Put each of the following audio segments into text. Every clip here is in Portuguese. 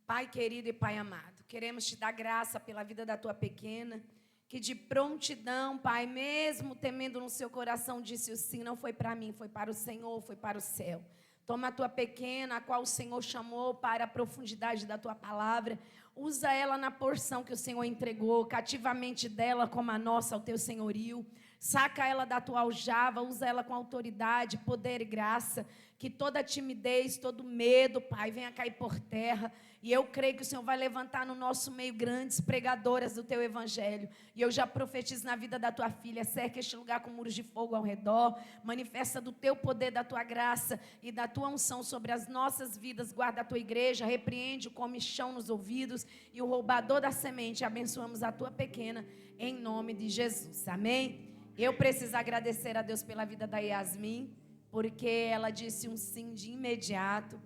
Pai querido e Pai amado, queremos te dar graça pela vida da tua pequena, que de prontidão, Pai, mesmo temendo no seu coração, disse o sim, não foi para mim, foi para o Senhor, foi para o céu. Toma a tua pequena, a qual o Senhor chamou para a profundidade da tua palavra, usa ela na porção que o Senhor entregou, cativamente dela como a nossa, ao teu senhorio. Saca ela da tua aljava, usa ela com autoridade, poder e graça, que toda timidez, todo medo, Pai, venha cair por terra. E eu creio que o Senhor vai levantar no nosso meio grandes pregadoras do teu evangelho. E eu já profetizo na vida da tua filha, cerca este lugar com muros de fogo ao redor, manifesta do teu poder, da tua graça e da tua unção sobre as nossas vidas. Guarda a tua igreja, repreende o comichão nos ouvidos e o roubador da semente. Abençoamos a tua pequena, em nome de Jesus, amém? Eu preciso agradecer a Deus pela vida da Yasmin, porque ela disse um sim de imediato.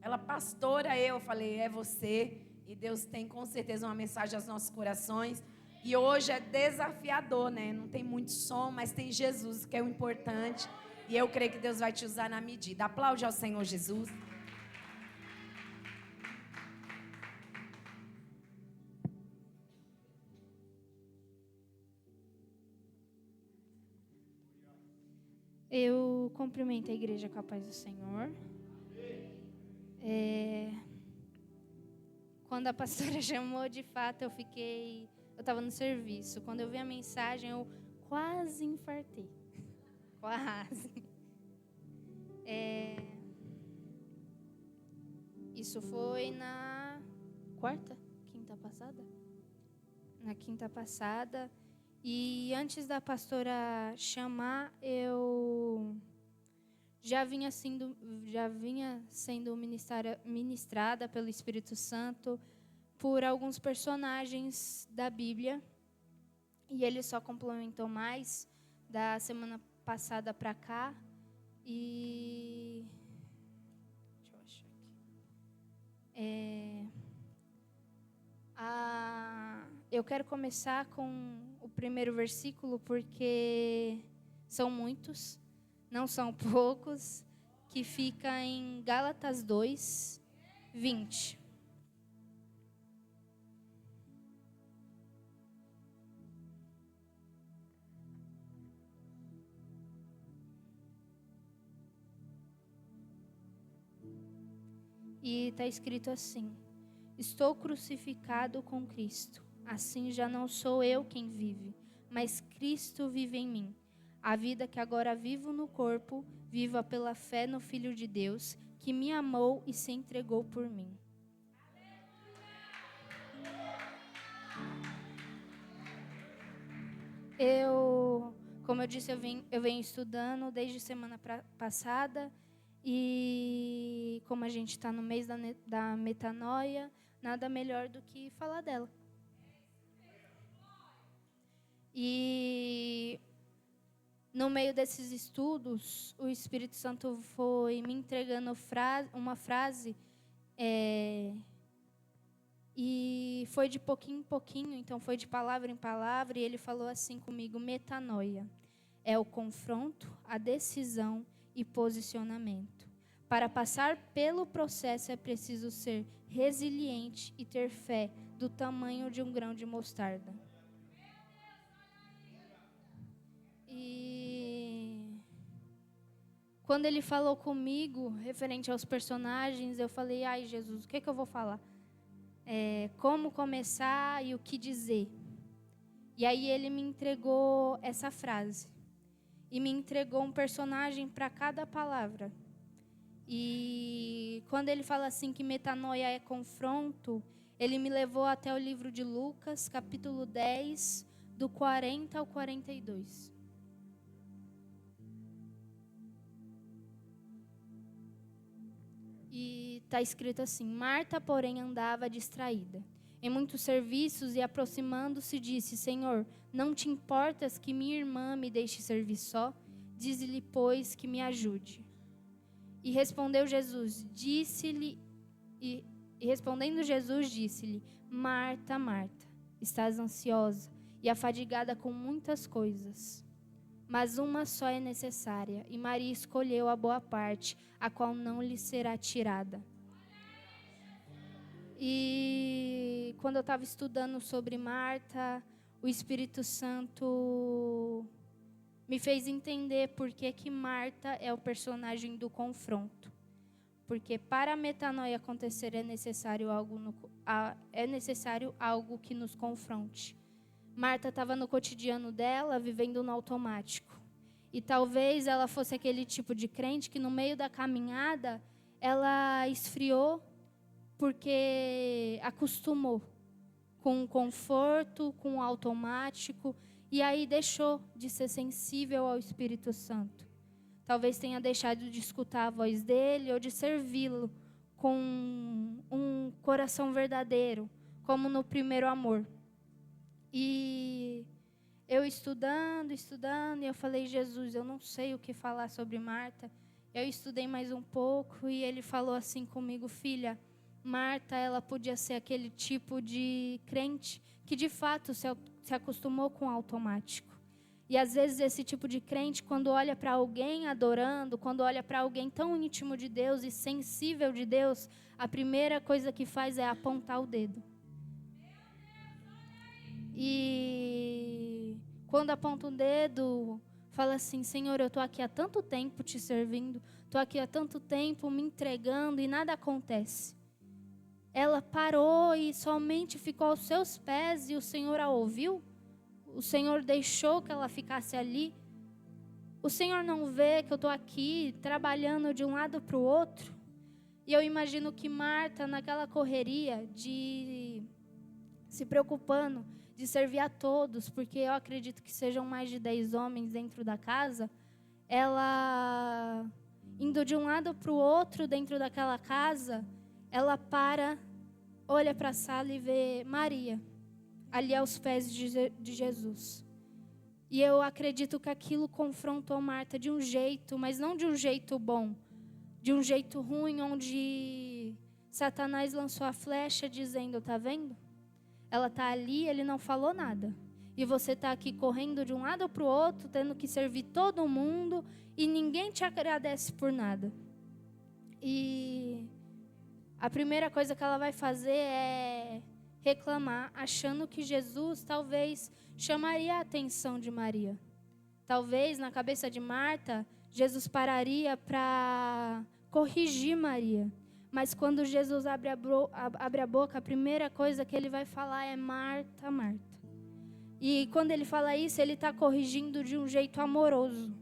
Ela, pastora, eu falei, é você. E Deus tem com certeza uma mensagem aos nossos corações. E hoje é desafiador, né? Não tem muito som, mas tem Jesus, que é o importante. E eu creio que Deus vai te usar na medida. Aplaude ao Senhor Jesus. Eu cumprimento a igreja com a paz do Senhor. Quando a pastora chamou, de fato, eu estava no serviço. Quando eu vi a mensagem, eu quase infartei. Quase. Isso foi na quinta passada? Na quinta passada. E antes da pastora chamar, eu já vinha sendo ministrada pelo Espírito Santo por alguns personagens da Bíblia. E ele só complementou mais da semana passada para cá. E deixa eu achar aqui. Eu quero começar com o primeiro versículo, porque são muitos, não são poucos, que fica em Gálatas 2, 20. E está escrito assim: estou crucificado com Cristo. Assim já não sou eu quem vive, mas Cristo vive em mim. A vida que agora vivo no corpo, viva pela fé no Filho de Deus, que me amou e se entregou por mim. Como eu disse, eu venho estudando desde semana passada. E como a gente está no mês da metanoia, nada melhor do que falar dela. E no meio desses estudos, o Espírito Santo foi me entregando uma frase, e foi de pouquinho em pouquinho, então foi de palavra em palavra, e ele falou assim comigo: metanoia é o confronto, a decisão e posicionamento. Para passar pelo processo é preciso ser resiliente e ter fé do tamanho de um grão de mostarda. E quando ele falou comigo, referente aos personagens, eu falei: ai, Jesus, o que eu vou falar? Como começar e o que dizer? E aí ele me entregou essa frase. E me entregou um personagem para cada palavra. E quando ele fala assim que metanoia é confronto, ele me levou até o livro de Lucas, capítulo 10, do 40 ao 42. E está escrito assim: Marta, porém, andava distraída em muitos serviços e, aproximando-se, disse: Senhor, não te importas que minha irmã me deixe servir só? Dize-lhe, pois, que me ajude. E respondeu Jesus, respondendo Jesus, disse-lhe: Marta, Marta, estás ansiosa e afadigada com muitas coisas, mas uma só é necessária, e Maria escolheu a boa parte, a qual não lhe será tirada. E quando eu estava estudando sobre Marta, o Espírito Santo me fez entender por que Marta é o personagem do confronto. Porque para a metanoia acontecer é necessário algo que nos confronte. Marta estava no cotidiano dela, vivendo no automático. E talvez ela fosse aquele tipo de crente que no meio da caminhada ela esfriou porque acostumou com o conforto, com o automático, e aí deixou de ser sensível ao Espírito Santo. Talvez tenha deixado de escutar a voz dele ou de servi-lo com um coração verdadeiro, como no primeiro amor. E eu estudando, e eu falei, Jesus, eu não sei o que falar sobre Marta. Eu estudei mais um pouco e ele falou assim comigo, filha, Marta, ela podia ser aquele tipo de crente que de fato se acostumou com o automático. E às vezes esse tipo de crente, quando olha para alguém adorando, quando olha para alguém tão íntimo de Deus e sensível de Deus, a primeira coisa que faz é apontar o dedo. E quando aponta o dedo, fala assim, Senhor, eu estou aqui há tanto tempo te servindo, estou aqui há tanto tempo me entregando e nada acontece. Ela parou e somente ficou aos seus pés e o Senhor a ouviu? O Senhor deixou que ela ficasse ali? O Senhor não vê que eu estou aqui trabalhando de um lado para o outro? E eu imagino que Marta, naquela correria de se preocupando de servir a todos, porque eu acredito que sejam mais de 10 homens dentro da casa, ela indo de um lado para o outro dentro daquela casa, ela olha para a sala e vê Maria, ali aos pés de Jesus. E eu acredito que aquilo confrontou Marta de um jeito, mas não de um jeito bom, de um jeito ruim, onde Satanás lançou a flecha dizendo, tá vendo? Ela está ali, ele não falou nada. E você está aqui correndo de um lado para o outro, tendo que servir todo mundo, e ninguém te agradece por nada. E a primeira coisa que ela vai fazer é reclamar, achando que Jesus talvez chamaria a atenção de Maria. Talvez, na cabeça de Marta, Jesus pararia para corrigir Maria. Mas quando Jesus abre a boca, a primeira coisa que ele vai falar é Marta, Marta. E quando ele fala isso, ele está corrigindo de um jeito amoroso.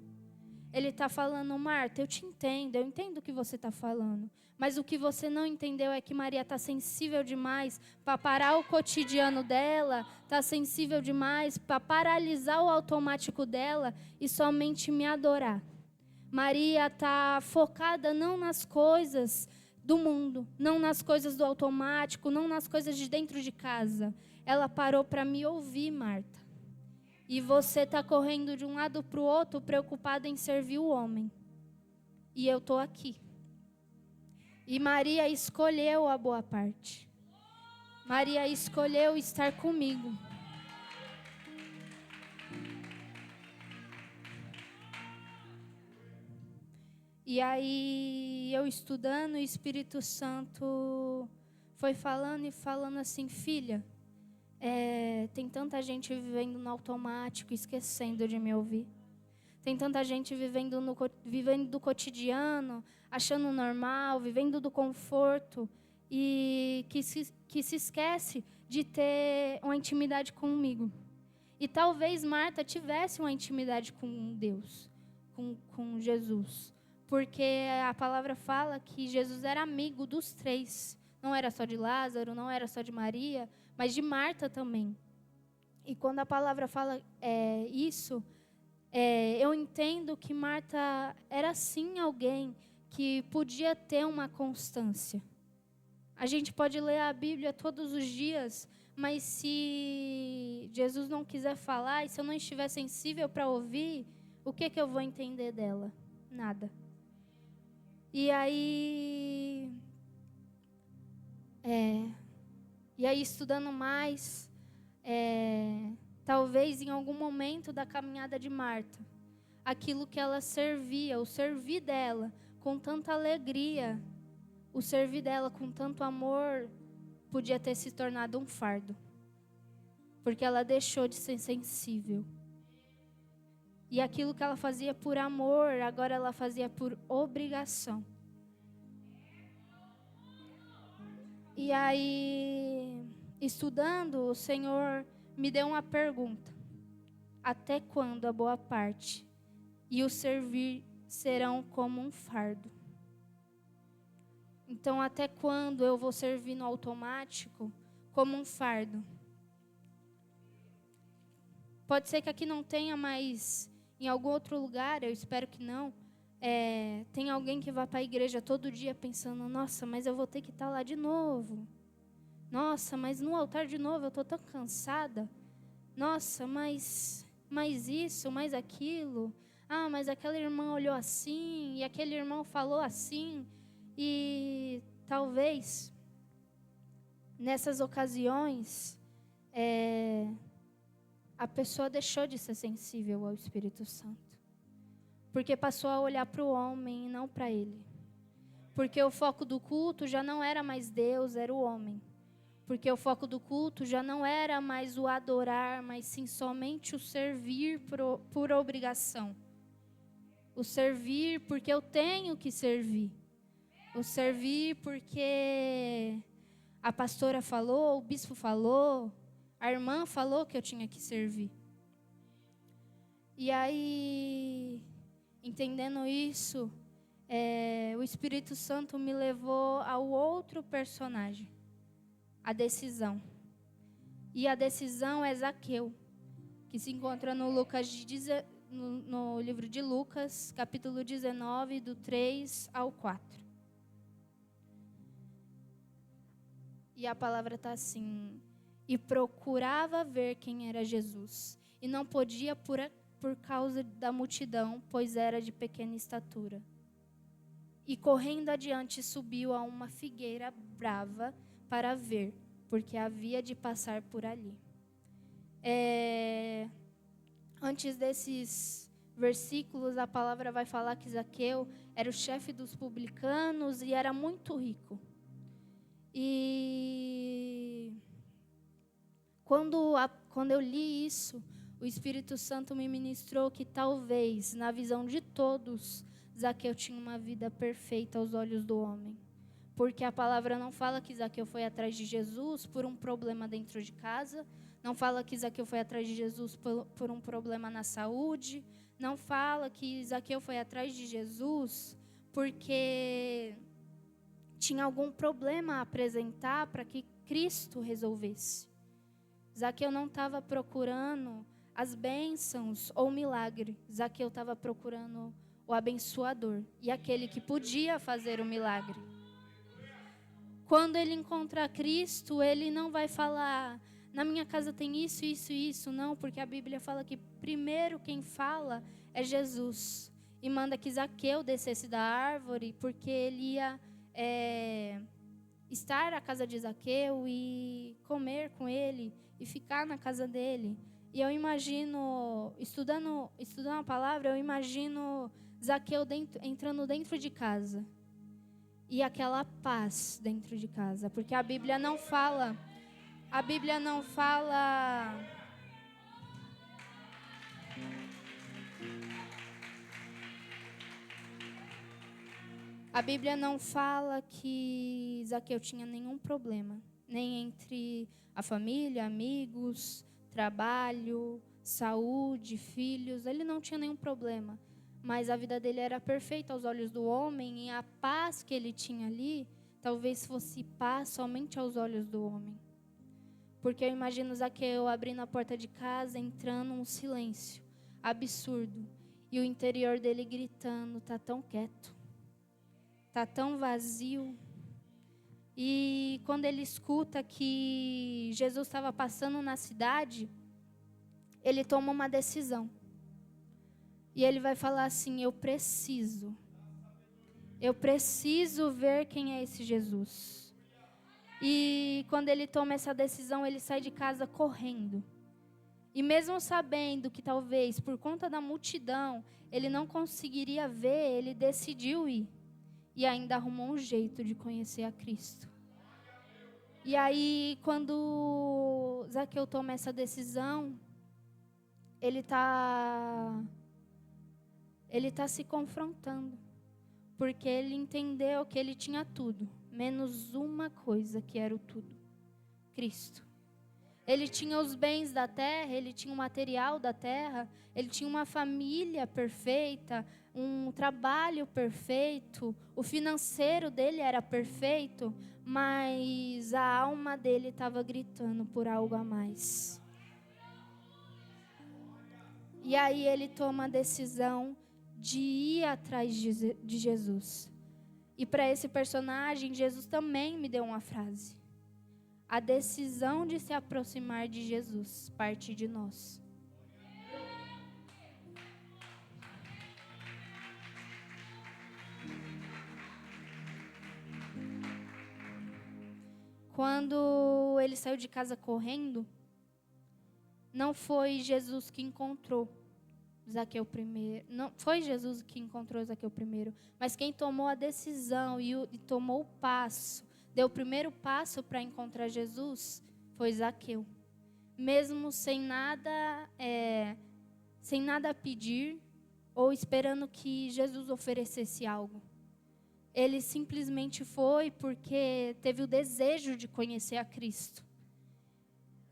Ele está falando, Marta, eu te entendo, eu entendo o que você está falando. Mas o que você não entendeu é que Maria está sensível demais para parar o cotidiano dela, está sensível demais para paralisar o automático dela e somente me adorar. Maria está focada não nas coisas do mundo, não nas coisas do automático, não nas coisas de dentro de casa. Ela parou para me ouvir, Marta. E você está correndo de um lado para o outro, preocupada em servir o homem. E eu estou aqui. E Maria escolheu a boa parte. Maria escolheu estar comigo. E aí, eu estudando, o Espírito Santo foi falando e falando assim, filha, tem tanta gente vivendo no automático, esquecendo de me ouvir. Tem tanta gente vivendo do cotidiano, achando normal, vivendo do conforto, e que se esquece de ter uma intimidade comigo. E talvez Marta tivesse uma intimidade com Deus, com Jesus. Porque a palavra fala que Jesus era amigo dos três. Não era só de Lázaro, não era só de Maria, mas de Marta também. E quando a palavra fala isso, eu entendo que Marta era sim alguém que podia ter uma constância. A gente pode ler a Bíblia todos os dias, mas se Jesus não quiser falar e se eu não estiver sensível para ouvir, o que eu vou entender dela? Nada. E aí estudando mais, talvez em algum momento da caminhada de Marta, aquilo que ela servia, o servir dela com tanta alegria, o servir dela com tanto amor, podia ter se tornado um fardo. Porque ela deixou de ser sensível. E aquilo que ela fazia por amor, agora ela fazia por obrigação. E aí, estudando, o Senhor me deu uma pergunta. Até quando a boa parte e o servir serão como um fardo? Então, até quando eu vou servir no automático como um fardo? Pode ser que aqui não tenha, mas em algum outro lugar, eu espero que não, tem alguém que vai para a igreja todo dia pensando, nossa, mas eu vou ter que estar lá de novo. Nossa, mas no altar de novo eu estou tão cansada. Nossa, mas isso, mais aquilo. Ah, mas aquela irmã olhou assim, e aquele irmão falou assim. E talvez, nessas ocasiões, a pessoa deixou de ser sensível ao Espírito Santo. Porque passou a olhar para o homem e não para ele. Porque o foco do culto já não era mais Deus, era o homem. Porque o foco do culto já não era mais o adorar, mas sim somente o servir por obrigação. O servir porque eu tenho que servir. O servir porque a pastora falou, o bispo falou, a irmã falou que eu tinha que servir. E aí, entendendo isso, o Espírito Santo me levou ao outro personagem, a decisão. E a decisão é Zaqueu, que se encontra no livro de Lucas, capítulo 19, do 3 ao 4. E a palavra está assim: e procurava ver quem era Jesus, e não podia por causa da multidão, pois era de pequena estatura. E correndo adiante subiu a uma figueira brava para ver, porque havia de passar por ali. Antes desses versículos, a palavra vai falar que Zaqueu era o chefe dos publicanos e era muito rico. E quando eu li isso, o Espírito Santo me ministrou que talvez, na visão de todos, Zaqueu tinha uma vida perfeita aos olhos do homem. Porque a palavra não fala que Zaqueu foi atrás de Jesus por um problema dentro de casa, não fala que Zaqueu foi atrás de Jesus por um problema na saúde, não fala que Zaqueu foi atrás de Jesus porque tinha algum problema a apresentar para que Cristo resolvesse. Zaqueu não estava procurando as bênçãos ou milagre. Zaqueu estava procurando o abençoador e aquele que podia fazer o milagre. Quando ele encontra Cristo, ele não vai falar, na minha casa tem isso, isso e isso, não, porque a Bíblia fala que primeiro quem fala é Jesus. E manda que Zaqueu descesse da árvore, porque ele ia estar à casa de Zaqueu e comer com ele e ficar na casa dele. E eu imagino, estudando a palavra, eu imagino Zaqueu entrando dentro de casa. E aquela paz dentro de casa. Porque a Bíblia não fala. A Bíblia não fala que Zaqueu tinha nenhum problema. Nem entre a família, amigos, trabalho, saúde, filhos. Ele não tinha nenhum problema. Mas a vida dele era perfeita aos olhos do homem. E a paz que ele tinha ali, talvez fosse paz somente aos olhos do homem. Porque eu imagino Zaqueu abrindo a porta de casa, entrando um silêncio absurdo. E o interior dele gritando, tá tão quieto. Tá tão vazio. E quando ele escuta que Jesus estava passando na cidade, ele toma uma decisão. E ele vai falar assim, eu preciso ver quem é esse Jesus. E quando ele toma essa decisão, ele sai de casa correndo. E mesmo sabendo que talvez por conta da multidão, ele não conseguiria ver, ele decidiu ir. E ainda arrumou um jeito de conhecer a Cristo. E aí, quando Zaqueu toma essa decisão, ele tá se confrontando, porque ele entendeu que ele tinha tudo, menos uma coisa que era o tudo: Cristo. Ele tinha os bens da terra, ele tinha o material da terra, ele tinha uma família perfeita, um trabalho perfeito, o financeiro dele era perfeito, mas a alma dele estava gritando por algo a mais. E aí ele toma a decisão de ir atrás de Jesus. E para esse personagem, Jesus também me deu uma frase: a decisão de se aproximar de Jesus parte de nós. Quando ele saiu de casa correndo, não foi Jesus que encontrou Zaqueu primeiro. Não foi Jesus que encontrou Zaqueu primeiro, mas quem tomou a decisão e tomou o passo, deu o primeiro passo para encontrar Jesus, foi Zaqueu. Mesmo sem nada pedir ou esperando que Jesus oferecesse algo. Ele simplesmente foi porque teve o desejo de conhecer a Cristo.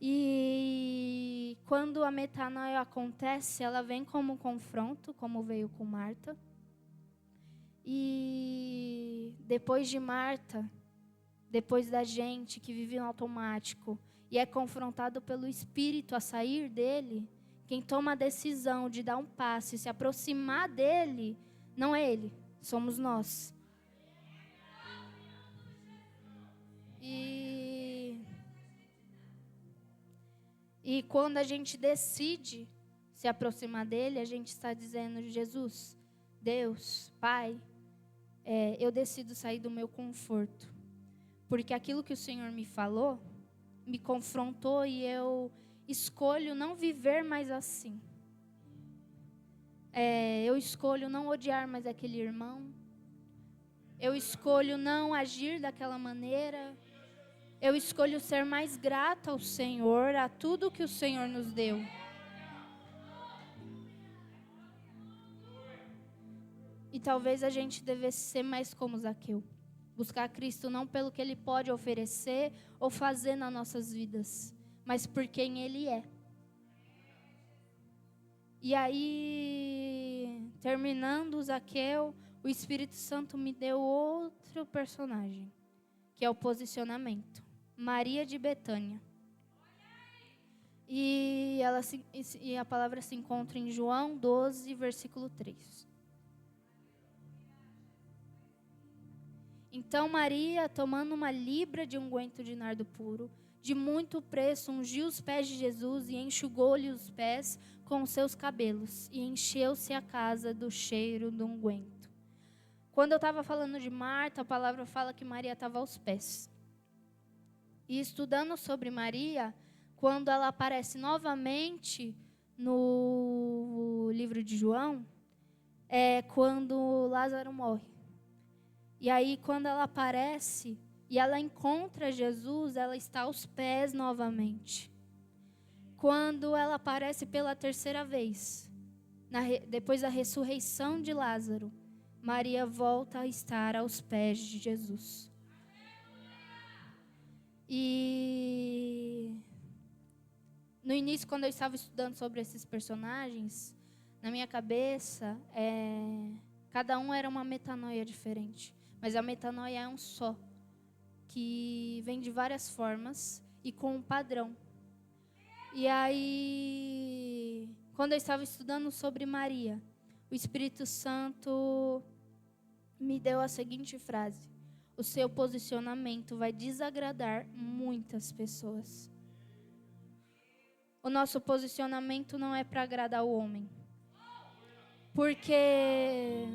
E quando a metanoia acontece, ela vem como um confronto, como veio com Marta. E depois de Marta, depois da gente que vive no automático e é confrontado pelo Espírito a sair dele, quem toma a decisão de dar um passo e se aproximar dele, não é ele, somos nós. E quando a gente decide se aproximar dele, a gente está dizendo: Jesus, Deus, Pai, eu decido sair do meu conforto. Porque aquilo que o Senhor me falou, me confrontou e eu escolho não viver mais assim. Eu escolho não odiar mais aquele irmão. Eu escolho não agir daquela maneira. Eu escolho ser mais grata ao Senhor, a tudo que o Senhor nos deu. E talvez a gente devesse ser mais como Zaqueu. Buscar Cristo não pelo que Ele pode oferecer ou fazer nas nossas vidas, mas por quem Ele é. E aí, terminando o Zaqueu, o Espírito Santo me deu outro personagem, que é o posicionamento. Maria de Betânia. E a palavra se encontra em João 12, versículo 3. Então Maria, tomando uma libra de unguento de nardo puro, de muito preço, ungiu os pés de Jesus e enxugou-lhe os pés com os seus cabelos, e encheu-se a casa do cheiro do unguento. Quando eu estava falando de Marta, a palavra fala que Maria estava aos pés. E estudando sobre Maria, quando ela aparece novamente no livro de João, é quando Lázaro morre. E aí, quando ela aparece e ela encontra Jesus, ela está aos pés novamente. Quando ela aparece pela terceira vez, depois da ressurreição de Lázaro, Maria volta a estar aos pés de Jesus. E no início, quando eu estava estudando sobre esses personagens, na minha cabeça, cada um era uma metanoia diferente. Mas a metanoia é um só, que vem de várias formas e com um padrão. E aí, quando eu estava estudando sobre Maria, o Espírito Santo me deu a seguinte frase: o seu posicionamento vai desagradar muitas pessoas. O nosso posicionamento não é para agradar o homem. Porque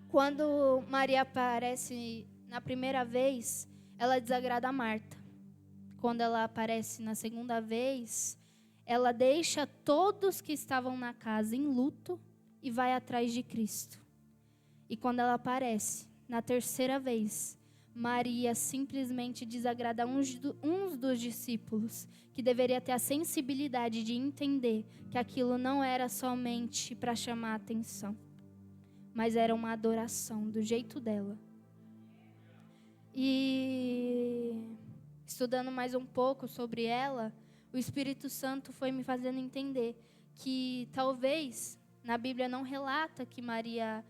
quando Maria aparece na primeira vez, ela desagrada a Marta. Quando ela aparece na segunda vez, ela deixa todos que estavam na casa em luto e vai atrás de Cristo. E quando ela aparece na terceira vez, Maria simplesmente desagrada uns dos discípulos, que deveria ter a sensibilidade de entender que aquilo não era somente para chamar a atenção, mas era uma adoração do jeito dela. E estudando mais um pouco sobre ela, o Espírito Santo foi me fazendo entender que talvez na Bíblia não relata que Maria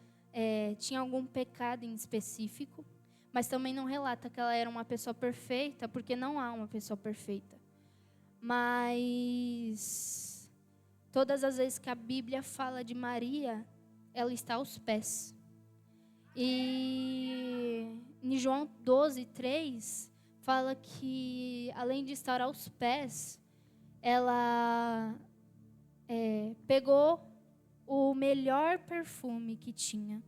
tinha algum pecado em específico, mas também não relata que ela era uma pessoa perfeita, porque não há uma pessoa perfeita. Mas todas as vezes que a Bíblia fala de Maria, ela está aos pés. E em João 12:3, fala que além de estar aos pés, ela pegou o melhor perfume que tinha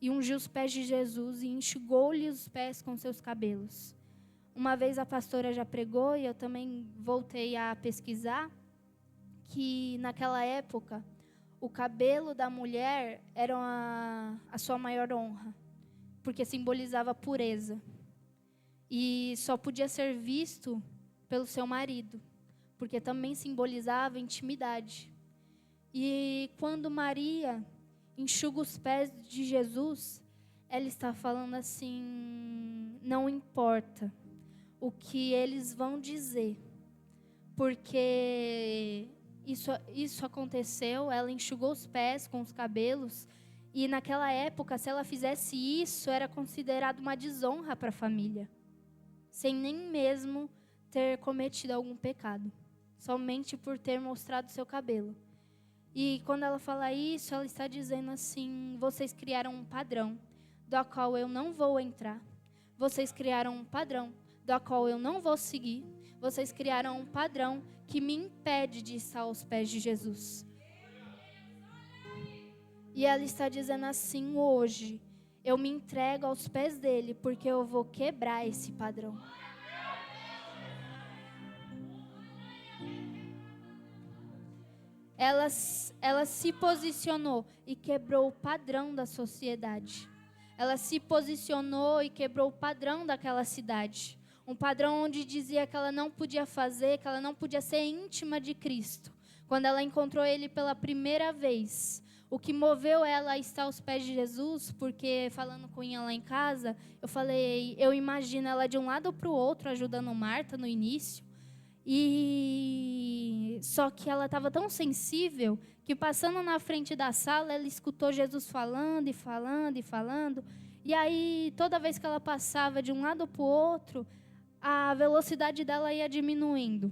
e ungiu os pés de Jesus e enxugou-lhe os pés com seus cabelos. Uma vez a pastora já pregou, e eu também voltei a pesquisar, que naquela época o cabelo da mulher era a sua maior honra, porque simbolizava pureza. E só podia ser visto pelo seu marido, porque também simbolizava intimidade. E quando Maria enxuga os pés de Jesus, ela está falando assim: não importa o que eles vão dizer, porque isso aconteceu. Ela enxugou os pés com os cabelos, e naquela época, se ela fizesse isso, era considerado uma desonra para a família, sem nem mesmo ter cometido algum pecado, somente por ter mostrado seu cabelo. E quando ela fala isso, ela está dizendo assim: vocês criaram um padrão do qual eu não vou entrar. Vocês criaram um padrão do qual eu não vou seguir. Vocês criaram um padrão que me impede de estar aos pés de Jesus. E ela está dizendo assim: hoje eu me entrego aos pés dele, porque eu vou quebrar esse padrão. Ela se posicionou e quebrou o padrão da sociedade. Ela se posicionou e quebrou o padrão daquela cidade. Um padrão onde dizia que ela não podia fazer, que ela não podia ser íntima de Cristo. Quando ela encontrou ele pela primeira vez, o que moveu ela a estar aos pés de Jesus, porque falando com ela lá em casa, eu imagino ela de um lado para o outro, ajudando Marta no início. E só que ela estava tão sensível que, passando na frente da sala, ela escutou Jesus falando e falando e falando. E aí, toda vez que ela passava de um lado para o outro, a velocidade dela ia diminuindo.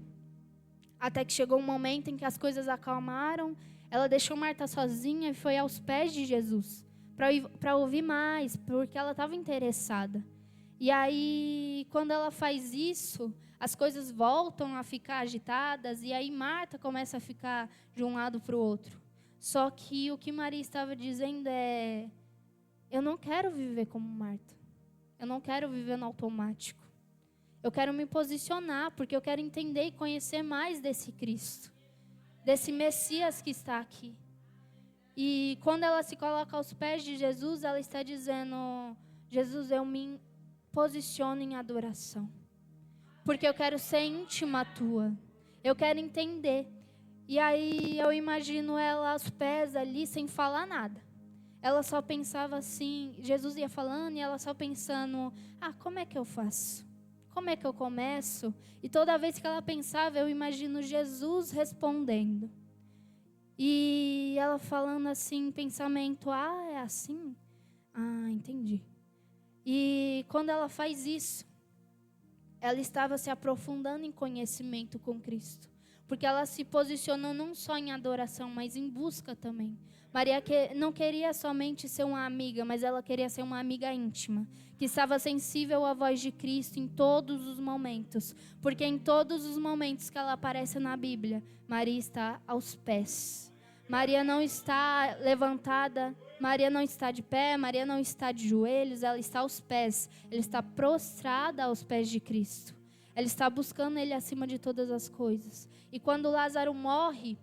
Até que chegou um momento em que as coisas acalmaram. Ela deixou Marta sozinha e foi aos pés de Jesus para ouvir mais, porque ela estava interessada. E aí, quando ela faz isso, as coisas voltam a ficar agitadas, e aí Marta começa a ficar de um lado para o outro. Só que o que Maria estava dizendo é: eu não quero viver como Marta. Eu não quero viver no automático. Eu quero me posicionar, porque eu quero entender e conhecer mais desse Cristo, desse Messias que está aqui. E quando ela se coloca aos pés de Jesus, ela está dizendo: Jesus, eu me posiciono em adoração, porque eu quero ser íntima tua, eu quero entender. E aí eu imagino ela aos pés ali, sem falar nada. Ela só pensava assim, Jesus ia falando e ela só pensando: como é que eu faço? Como é que eu começo? E toda vez que ela pensava, eu imagino Jesus respondendo. E ela falando assim, pensamento: é assim? Entendi. E quando ela faz isso, ela estava se aprofundando em conhecimento com Cristo, porque ela se posicionou não só em adoração, mas em busca também. Maria não queria somente ser uma amiga, mas ela queria ser uma amiga íntima, que estava sensível à voz de Cristo em todos os momentos, porque em todos os momentos que ela aparece na Bíblia, Maria está aos pés. Maria não está levantada, Maria não está de pé, Maria não está de joelhos, ela está aos pés. Ela está prostrada aos pés de Cristo. Ela está buscando Ele acima de todas as coisas. E quando Lázaro morre,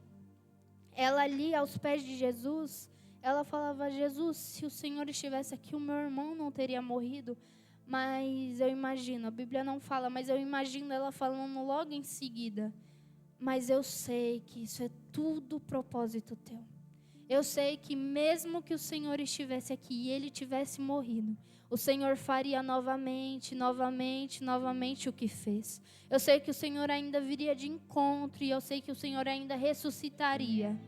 ela ali aos pés de Jesus, ela falava: Jesus, se o Senhor estivesse aqui, o meu irmão não teria morrido. Mas eu imagino, a Bíblia não fala, mas eu imagino ela falando logo em seguida. Mas eu sei que isso é tudo propósito teu. Eu sei que mesmo que o Senhor estivesse aqui e ele tivesse morrido, o Senhor faria novamente o que fez. Eu sei que o Senhor ainda viria de encontro e eu sei que o Senhor ainda ressuscitaria.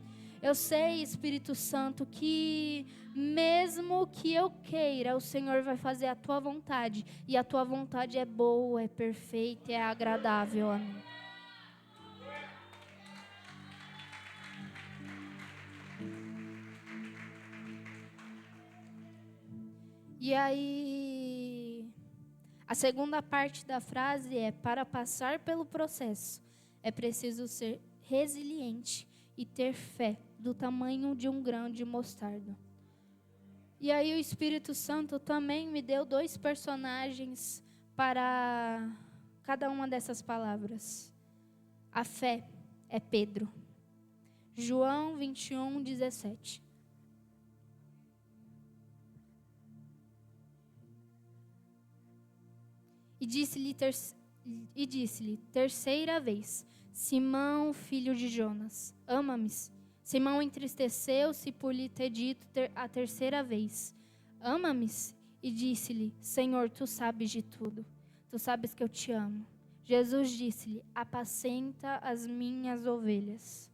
Eu sei, Espírito Santo, que mesmo que eu queira, o Senhor vai fazer a tua vontade. E a tua vontade é boa, é perfeita, é agradável a mim. E aí, a segunda parte da frase é: para passar pelo processo, é preciso ser resiliente e ter fé do tamanho de um grão de mostarda. E aí o Espírito Santo também me deu 2 personagens para cada uma dessas palavras. A fé é Pedro. João 21:17. E disse-lhe terceira vez: Simão, filho de Jonas, ama-me? Simão entristeceu-se por lhe ter dito a terceira vez: ama-me? E disse-lhe: Senhor, tu sabes de tudo. Tu sabes que eu te amo. Jesus disse-lhe: apacenta as minhas ovelhas.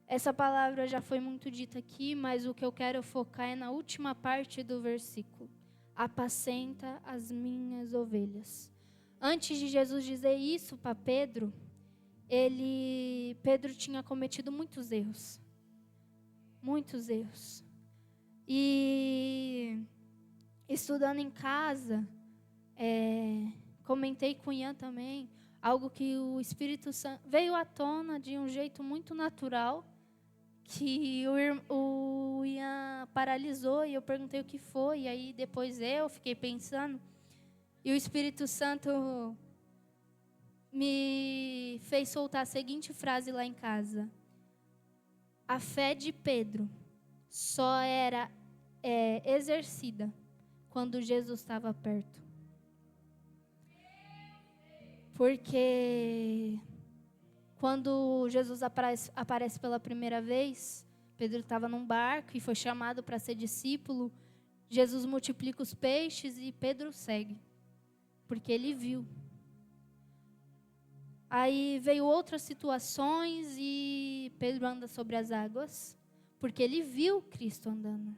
Essa palavra já foi muito dita aqui, mas o que eu quero focar é na última parte do versículo. Apacenta as minhas ovelhas. Antes de Jesus dizer isso para Pedro, Pedro tinha cometido muitos erros. Muitos erros. E estudando em casa, comentei com o Ian também, algo que o Espírito Santo veio à tona de um jeito muito natural, que o Ian paralisou e eu perguntei o que foi, e aí depois eu fiquei pensando, e o Espírito Santo me fez soltar a seguinte frase lá em casa: a fé de Pedro só era exercida quando Jesus estava perto. Porque quando Jesus aparece pela primeira vez, Pedro estava num barco e foi chamado para ser discípulo. Jesus multiplica os peixes e Pedro segue, porque ele viu. Aí veio outras situações e Pedro anda sobre as águas, porque ele viu Cristo andando.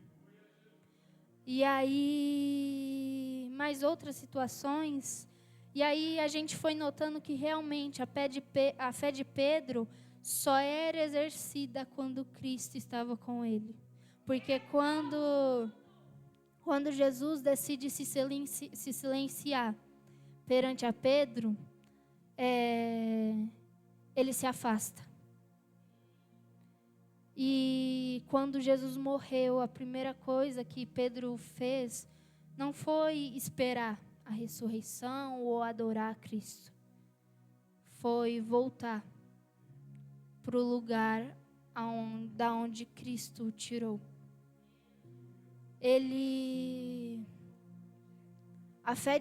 E aí, mais outras situações. E aí a gente foi notando que realmente a fé de Pedro só era exercida quando Cristo estava com ele. Porque quando Jesus decide se silenciar perante a Pedro, ele se afasta. E quando Jesus morreu, a primeira coisa que Pedro fez não foi esperar a ressurreição ou adorar a Cristo. Foi voltar para o lugar da onde Cristo o tirou. A fé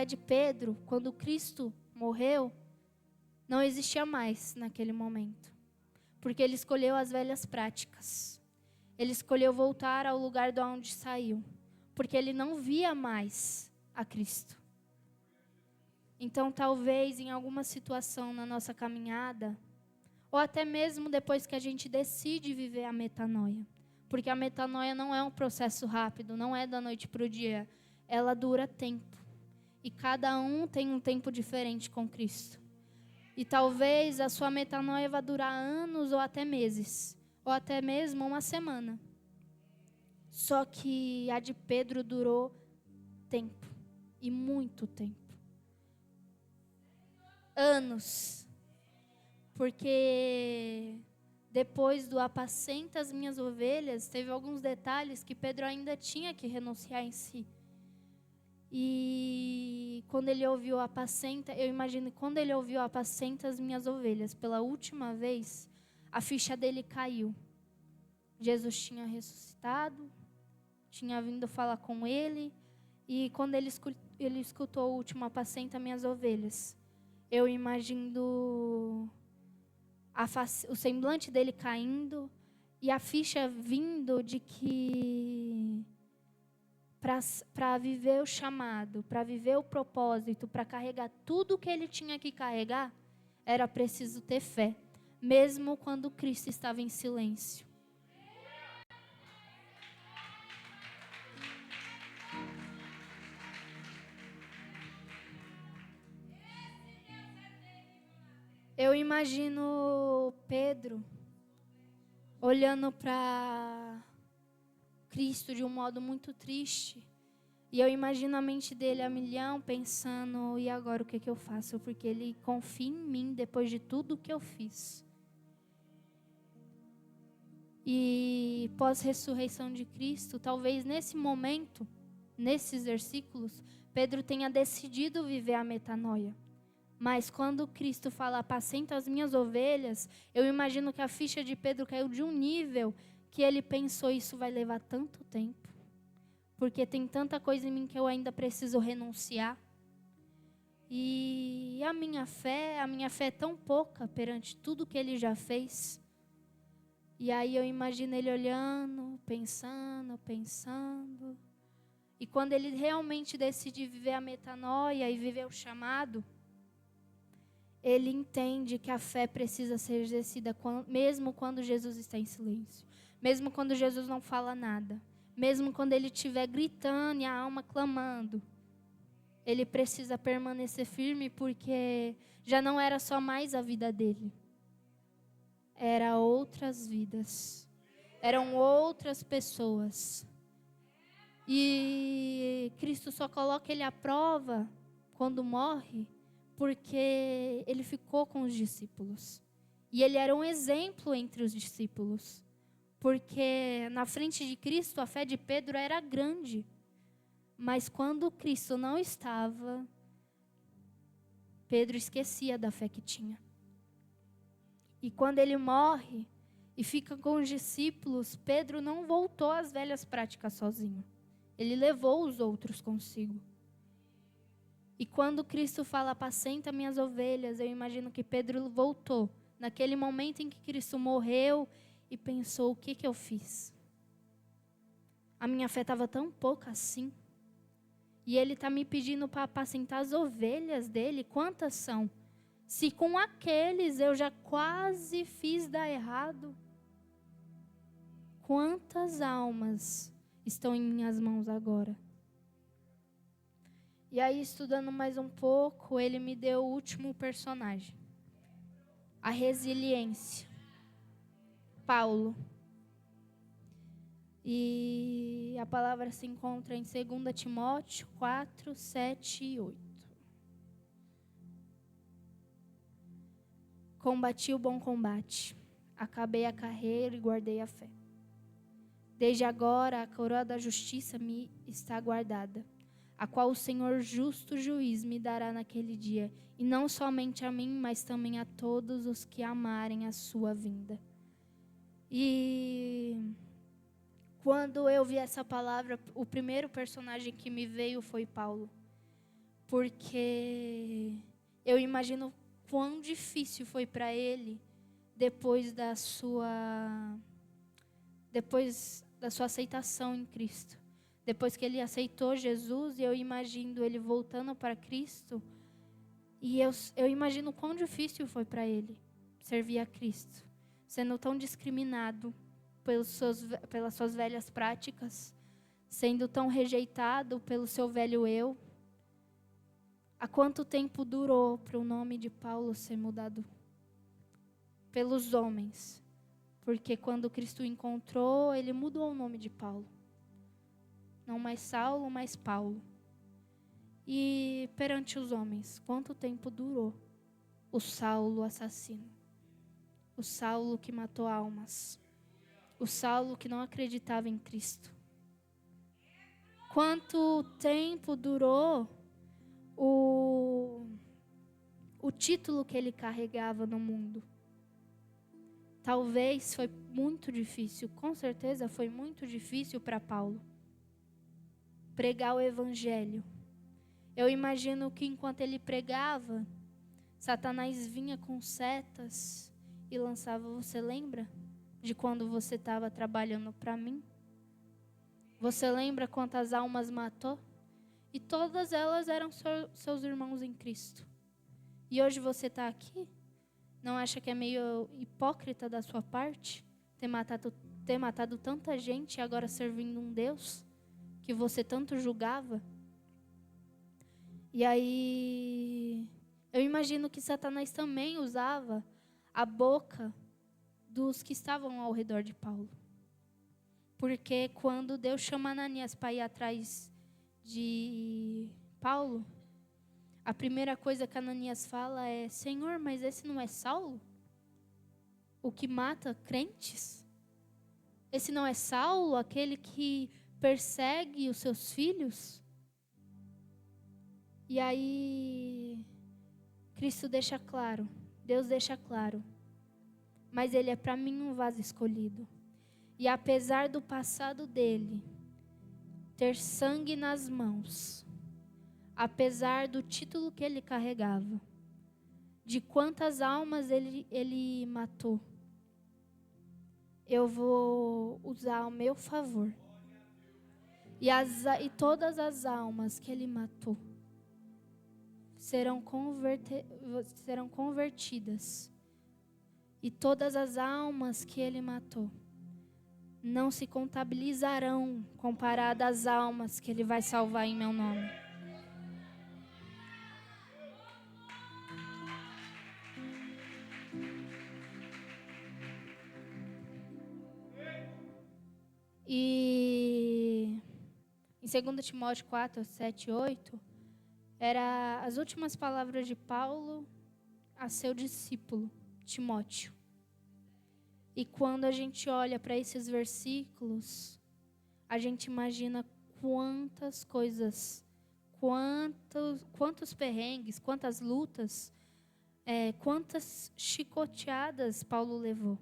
de Pedro, quando Cristo morreu, não existia mais naquele momento. Porque ele escolheu as velhas práticas. Ele escolheu voltar ao lugar de onde saiu. Porque ele não via mais a Cristo. Então, talvez em alguma situação na nossa caminhada, ou até mesmo depois que a gente decide viver a metanoia, porque a metanoia não é um processo rápido, não é da noite para o dia, ela dura tempo. E cada um tem um tempo diferente com Cristo. E talvez a sua metanoia vá durar anos ou até meses, ou até mesmo uma semana. Só que a de Pedro durou tempo. E muito tempo. Anos. Porque depois do apacenta as minhas ovelhas, teve alguns detalhes que Pedro ainda tinha que renunciar em si. E quando ele ouviu apacenta, eu imagino que quando ele ouviu apacenta as minhas ovelhas pela última vez, a ficha dele caiu. Jesus tinha ressuscitado, tinha vindo falar com ele. E quando ele escutou o último apacenta minhas ovelhas, eu imagino o semblante dele caindo e a ficha vindo de que para viver o chamado, para viver o propósito, para carregar tudo que ele tinha que carregar, era preciso ter fé, mesmo quando Cristo estava em silêncio. Eu imagino Pedro olhando para Cristo de um modo muito triste. E eu imagino a mente dele a milhão, pensando, e agora o que eu faço? Porque ele confia em mim depois de tudo que eu fiz. E pós-ressurreição de Cristo, talvez nesse momento, nesses versículos, Pedro tenha decidido viver a metanoia. Mas quando Cristo fala, apacenta as minhas ovelhas, eu imagino que a ficha de Pedro caiu de um nível que ele pensou, isso vai levar tanto tempo. Porque tem tanta coisa em mim que eu ainda preciso renunciar. E a minha fé é tão pouca perante tudo que ele já fez. E aí eu imagino ele olhando, pensando. E quando ele realmente decide viver a metanoia e viver o chamado, ele entende que a fé precisa ser exercida mesmo quando Jesus está em silêncio. Mesmo quando Jesus não fala nada. Mesmo quando ele estiver gritando e a alma clamando. Ele precisa permanecer firme porque já não era só mais a vida dele. Eram outras vidas. Eram outras pessoas. E Cristo só coloca ele à prova quando morre, porque ele ficou com os discípulos. E ele era um exemplo entre os discípulos. Porque na frente de Cristo a fé de Pedro era grande. Mas quando Cristo não estava, Pedro esquecia da fé que tinha. E quando ele morre e fica com os discípulos, Pedro não voltou às velhas práticas sozinho. Ele levou os outros consigo. E quando Cristo fala, apacenta minhas ovelhas, eu imagino que Pedro voltou. Naquele momento em que Cristo morreu e pensou, o que eu fiz? A minha fé estava tão pouca assim. E ele está me pedindo para apacentar as ovelhas dele. Quantas são? Se com aqueles eu já quase fiz dar errado. Quantas almas estão em minhas mãos agora? E aí, estudando mais um pouco, ele me deu o último personagem. A resiliência. Paulo. E a palavra se encontra em 2 Timóteo 4, 7 e 8. Combati o bom combate. Acabei a carreira e guardei a fé. Desde agora a coroa da justiça me está guardada, a qual o Senhor justo juiz me dará naquele dia, e não somente a mim, mas também a todos os que amarem a sua vinda. E quando eu vi essa palavra, o primeiro personagem que me veio foi Paulo. Porque eu imagino quão difícil foi para ele depois da sua aceitação em Cristo. Depois que ele aceitou Jesus, eu imagino ele voltando para Cristo. E eu imagino quão difícil foi para ele servir a Cristo. Sendo tão discriminado pelas suas velhas práticas. Sendo tão rejeitado pelo seu velho eu. Há quanto tempo durou para o nome de Paulo ser mudado? Pelos homens. Porque quando Cristo o encontrou, ele mudou o nome de Paulo. Não mais Saulo, mas Paulo. E perante os homens, quanto tempo durou o Saulo assassino? O Saulo que matou almas. O Saulo que não acreditava em Cristo. Quanto tempo durou o título que ele carregava no mundo? Talvez foi muito difícil, com certeza foi muito difícil para Paulo. pregar o evangelho. Eu imagino que enquanto ele pregava, Satanás vinha com setas e lançava. Você lembra de quando você estava trabalhando para mim? Você lembra quantas almas matou? E todas elas eram seus irmãos em Cristo. E hoje você está aqui? Não acha que é meio hipócrita da sua parte ter matado tanta gente e agora servindo um Deus que você tanto julgava? E aí, eu imagino que Satanás também usava a boca dos que estavam ao redor de Paulo. Porque quando Deus chama Ananias para ir atrás de Paulo, a primeira coisa que Ananias fala é: Senhor, mas esse não é Saulo? O que mata crentes? Esse não é Saulo, aquele que persegue os seus filhos? E aí, Cristo deixa claro, Deus deixa claro, mas ele é para mim um vaso escolhido. E apesar do passado dele ter sangue nas mãos, apesar do título que ele carregava, de quantas almas ele matou, eu vou usar ao meu favor. E todas as almas que ele matou serão convertidas. E todas as almas que ele matou não se contabilizarão comparadas às almas que ele vai salvar em meu nome. E em 2 Timóteo 4, 7 e 8, era as últimas palavras de Paulo a seu discípulo, Timóteo. E quando a gente olha para esses versículos, a gente imagina quantas coisas, quantos perrengues, quantas lutas, quantas chicoteadas Paulo levou.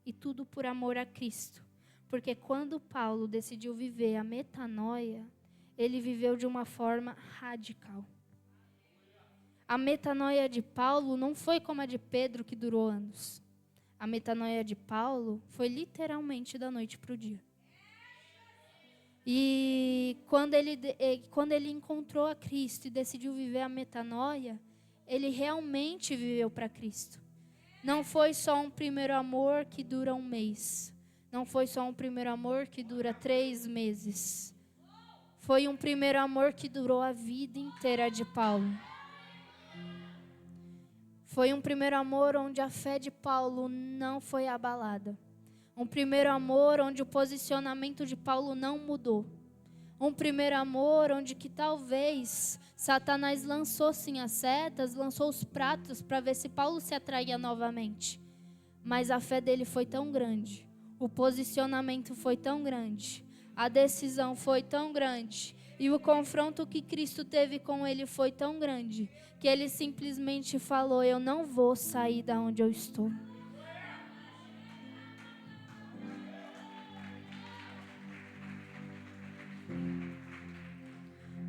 E tudo por amor a Cristo. Porque quando Paulo decidiu viver a metanoia, ele viveu de uma forma radical. A metanoia de Paulo não foi como a de Pedro, que durou anos. A metanoia de Paulo foi literalmente da noite para o dia. E quando ele encontrou a Cristo e decidiu viver a metanoia, ele realmente viveu para Cristo. Não foi só um primeiro amor que dura um mês. Não foi só um primeiro amor que dura 3 meses. Foi um primeiro amor que durou a vida inteira de Paulo. Foi um primeiro amor onde a fé de Paulo não foi abalada. Um primeiro amor onde o posicionamento de Paulo não mudou. Um primeiro amor onde que talvez Satanás lançou sim as setas, lançou os pratos para ver se Paulo se atraía novamente. Mas a fé dele foi tão grande, o posicionamento foi tão grande, a decisão foi tão grande, e o confronto que Cristo teve com ele foi tão grande, que ele simplesmente falou: eu não vou sair da onde eu estou.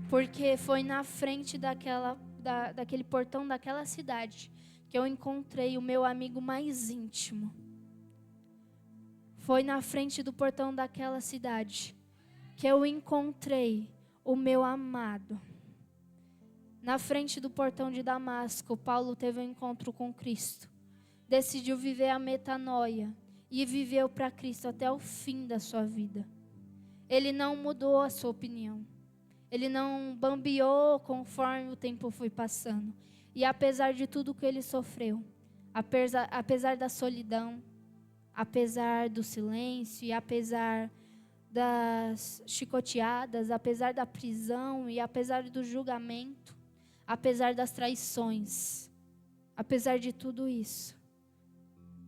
Porque foi na frente daquele portão daquela cidade que eu encontrei o meu amigo mais íntimo. Foi na frente do portão daquela cidade que eu encontrei o meu amado. Na frente do portão de Damasco, Paulo teve um encontro com Cristo. Decidiu viver a metanoia e viveu para Cristo até o fim da sua vida. Ele não mudou a sua opinião. Ele não bambeou conforme o tempo foi passando. E apesar de tudo que ele sofreu, apesar da solidão, apesar do silêncio e apesar das chicoteadas, apesar da prisão e apesar do julgamento, apesar das traições, apesar de tudo isso,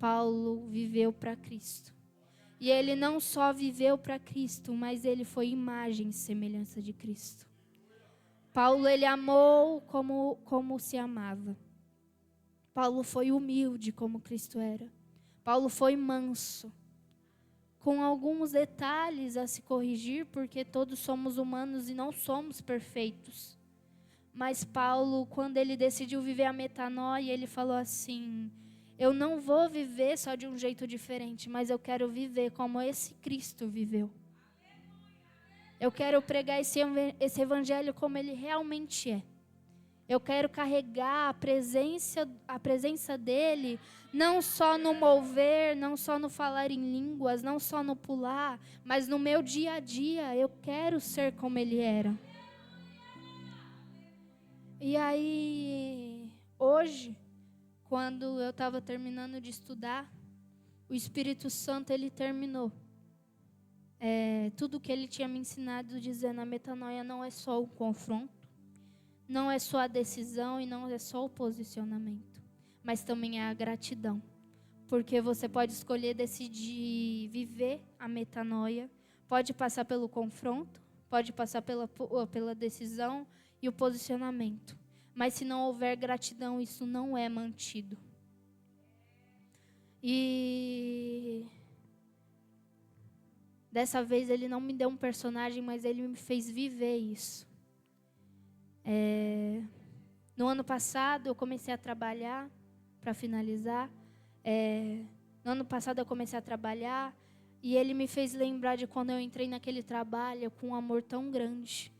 Paulo viveu para Cristo. E ele não só viveu para Cristo, mas ele foi imagem e semelhança de Cristo. Paulo, ele amou como se amava. Paulo foi humilde como Cristo era. Paulo foi manso. com alguns detalhes a se corrigir, porque todos somos humanos e não somos perfeitos. Mas Paulo, quando ele decidiu viver a metanoia, ele falou assim: eu não vou viver só de um jeito diferente, mas eu quero viver como esse Cristo viveu. Eu quero pregar esse evangelho como ele realmente é. Eu quero carregar a presença dele, não só no mover, não só no falar em línguas, não só no pular, mas no meu dia a dia. Eu quero ser como ele era. E aí, hoje, quando eu estava terminando de estudar, o Espírito Santo, ele terminou. Tudo que ele tinha me ensinado, dizendo: a metanoia não é só o confronto, não é só a decisão e não é só o posicionamento, mas também é a gratidão. Porque você pode escolher decidir viver a metanoia, pode passar pelo confronto, pode passar pela decisão e o posicionamento. Mas se não houver gratidão, isso não é mantido. E dessa vez ele não me deu um personagem, mas ele me fez viver isso. No ano passado eu comecei a trabalhar, para finalizar. No ano passado eu comecei a trabalhar e ele me fez lembrar de quando eu entrei naquele trabalho com um amor tão grande.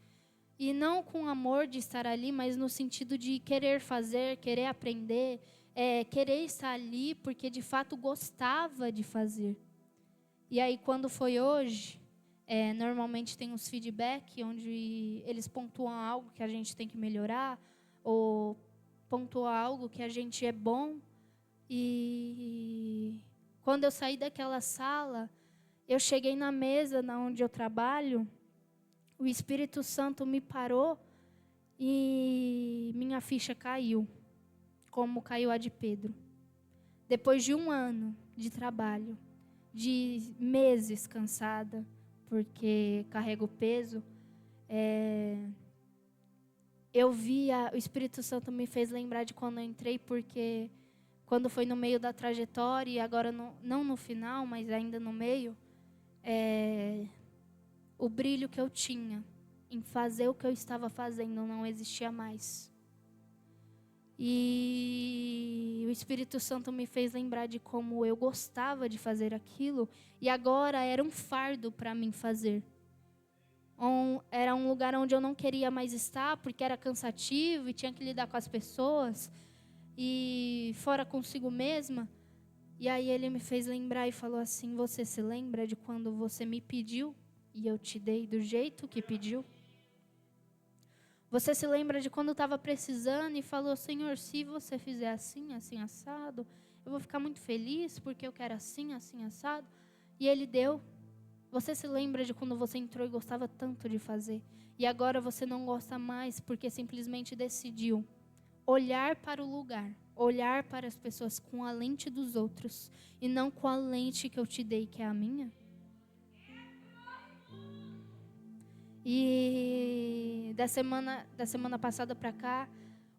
E não com amor de estar ali, mas no sentido de querer fazer, querer aprender, querer estar ali porque de fato gostava de fazer. E aí quando foi hoje, normalmente tem uns feedback onde eles pontuam algo que a gente tem que melhorar, ou pontuam algo que a gente é bom. E quando eu saí daquela sala, eu cheguei na mesa onde eu trabalho, o Espírito Santo me parou e minha ficha caiu, como caiu a de Pedro. Depois de 1 ano de trabalho, de meses cansada, porque carrego peso, o Espírito Santo me fez lembrar de quando eu entrei, porque quando foi no meio da trajetória, e agora não no final, mas ainda no meio, o brilho que eu tinha em fazer o que eu estava fazendo não existia mais. E o Espírito Santo me fez lembrar de como eu gostava de fazer aquilo, e agora era um fardo para mim fazer. Era um lugar onde eu não queria mais estar, porque era cansativo e tinha que lidar com as pessoas, e fora consigo mesma. E aí ele me fez lembrar e falou assim: você se lembra de quando você me pediu e eu te dei do jeito que pediu? Você se lembra de quando eu estava precisando e falou: Senhor, se você fizer assim, assim, assado, eu vou ficar muito feliz porque eu quero assim, assim, assado? E ele deu. Você se lembra de quando você entrou e gostava tanto de fazer, e agora você não gosta mais porque simplesmente decidiu olhar para o lugar, olhar para as pessoas com a lente dos outros e não com a lente que eu te dei, que é a minha? E da semana passada para cá,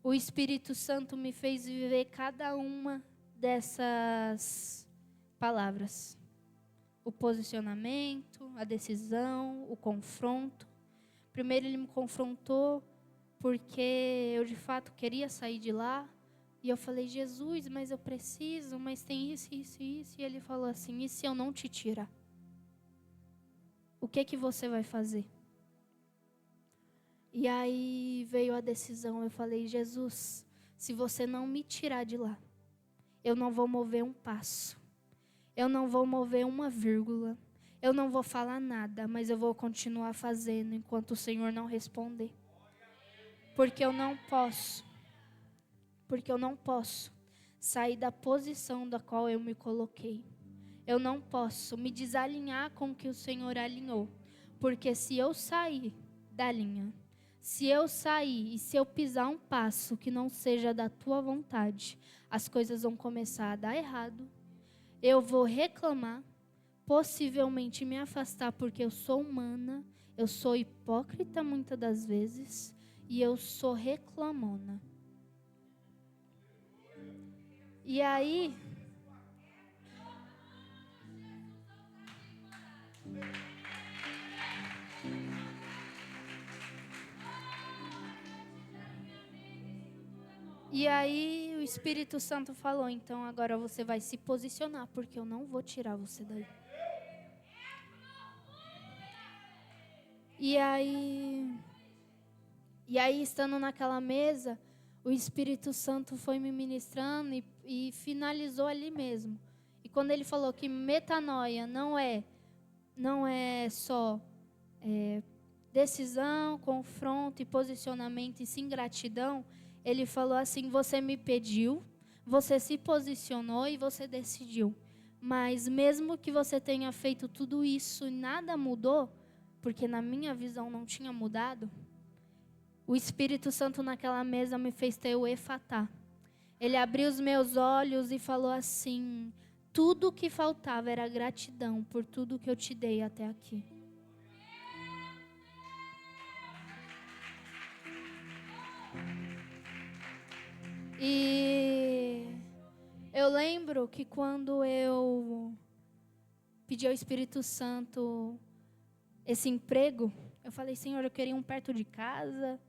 o Espírito Santo me fez viver cada uma dessas palavras. O posicionamento, a decisão, o confronto. Primeiro ele me confrontou porque eu de fato queria sair de lá. E eu falei: Jesus, mas eu preciso, mas tem isso, isso e isso. E ele falou assim: e se eu não te tirar? O que você vai fazer? E aí veio a decisão. Eu falei: Jesus, se você não me tirar de lá, eu não vou mover um passo. Eu não vou mover uma vírgula. Eu não vou falar nada, mas eu vou continuar fazendo enquanto o Senhor não responder. Porque eu não posso. Porque eu não posso sair da posição da qual eu me coloquei. Eu não posso me desalinhar com o que o Senhor alinhou. Porque se eu sair da linha, se eu sair e se eu pisar um passo que não seja da tua vontade, as coisas vão começar a dar errado. Eu vou reclamar, possivelmente me afastar, porque eu sou humana, eu sou hipócrita muitas das vezes e eu sou reclamona. E aí, E aí o Espírito Santo falou, então agora você vai se posicionar, porque eu não vou tirar você daí. E aí estando naquela mesa, o Espírito Santo foi me ministrando e finalizou ali mesmo. E quando ele falou que metanoia não é só decisão, confronto e posicionamento, e sim gratidão, ele falou assim: você me pediu, você se posicionou e você decidiu. Mas mesmo que você tenha feito tudo isso e nada mudou, porque na minha visão não tinha mudado, o Espírito Santo naquela mesa me fez ter o efatá. Ele abriu os meus olhos e falou assim: tudo o que faltava era gratidão por tudo que eu te dei até aqui. E eu lembro que quando eu pedi ao Espírito Santo esse emprego, eu falei: Senhor, eu queria um perto de casa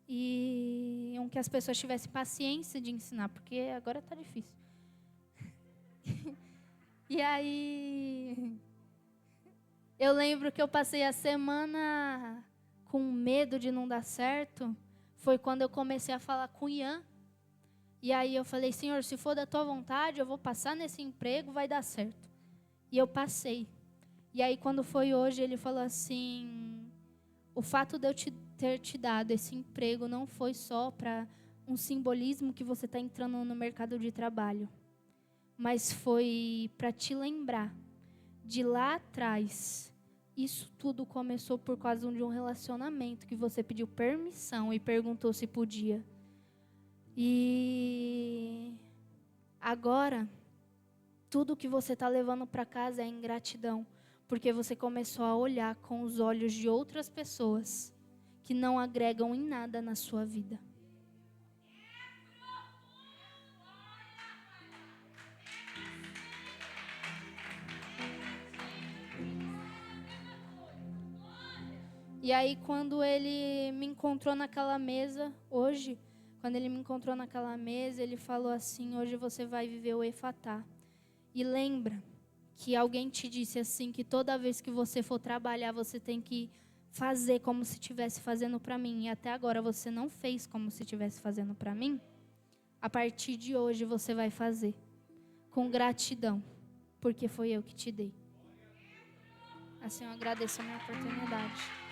e um que as pessoas tivessem paciência de ensinar, porque agora está difícil. E aí eu lembro que eu passei a semana com medo de não dar certo. Foi quando eu comecei a falar com o Ian. E aí eu falei: Senhor, se for da tua vontade, eu vou passar nesse emprego, vai dar certo. E eu passei. E aí quando foi hoje, ele falou assim: o fato de eu ter te dado esse emprego não foi só para um simbolismo que você está entrando no mercado de trabalho, mas foi para te lembrar de lá atrás. Isso tudo começou por causa de um relacionamento que você pediu permissão e perguntou se podia. E agora, tudo que você está levando para casa é ingratidão, porque você começou a olhar com os olhos de outras pessoas que não agregam em nada na sua vida. E aí, quando ele me encontrou naquela mesa, hoje, quando ele me encontrou naquela mesa, ele falou assim: hoje você vai viver o efatá. E lembra que alguém te disse assim, que toda vez que você for trabalhar, você tem que fazer como se estivesse fazendo para mim. E até agora você não fez como se estivesse fazendo para mim. A partir de hoje você vai fazer com gratidão, porque foi eu que te dei. Assim eu agradeço a minha oportunidade.